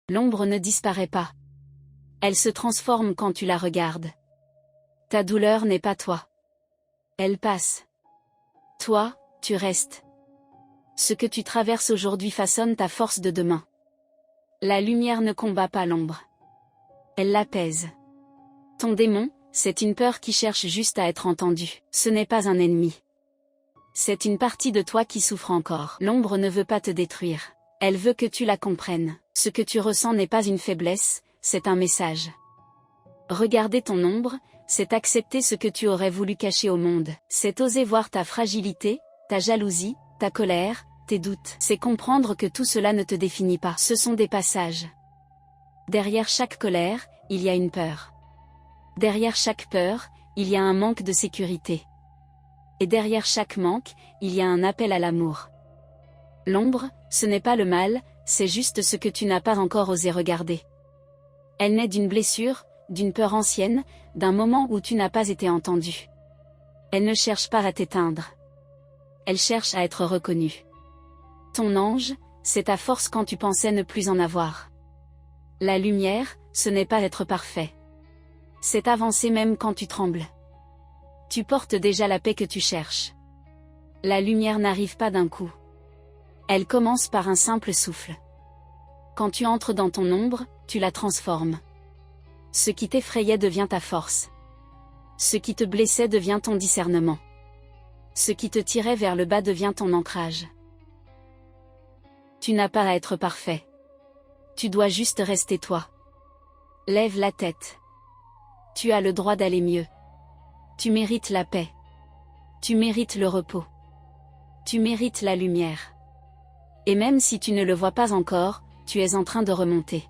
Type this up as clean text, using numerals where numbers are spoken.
L'ombre ne disparaît pas. Elle se transforme quand tu la regardes. Ta douleur n'est pas toi. Elle passe. Toi, tu restes. Ce que tu traverses aujourd'hui façonne ta force de demain. La lumière ne combat pas l'ombre. Elle l'apaise. Ton démon, c'est une peur qui cherche juste à être entendue. Ce n'est pas un ennemi. C'est une partie de toi qui souffre encore. L'ombre ne veut pas te détruire. Elle veut que tu la comprennes. Ce que tu ressens n'est pas une faiblesse, c'est un message. Regarder ton ombre, c'est accepter ce que tu aurais voulu cacher au monde. C'est oser voir ta fragilité, ta jalousie, ta colère, tes doutes. C'est comprendre que tout cela ne te définit pas. Ce sont des passages. Derrière chaque colère, il y a une peur. Derrière chaque peur, il y a un manque de sécurité. Et derrière chaque manque, il y a un appel à l'amour. L'ombre, ce n'est pas le mal, c'est juste ce que tu n'as pas encore osé regarder. Elle naît d'une blessure, d'une peur ancienne, d'un moment où tu n'as pas été entendu. Elle ne cherche pas à t'éteindre. Elle cherche à être reconnue. Ton ange, c'est ta force quand tu pensais ne plus en avoir. La lumière, ce n'est pas être parfait. C'est avancer même quand tu trembles. Tu portes déjà la paix que tu cherches. La lumière n'arrive pas d'un coup. Elle commence par un simple souffle. Quand tu entres dans ton ombre, tu la transformes. Ce qui t'effrayait devient ta force. Ce qui te blessait devient ton discernement. Ce qui te tirait vers le bas devient ton ancrage. Tu n'as pas à être parfait. Tu dois juste rester toi. Lève la tête. Tu as le droit d'aller mieux. Tu mérites la paix. Tu mérites le repos. Tu mérites la lumière. Et même si tu ne le vois pas encore, tu es en train de remonter.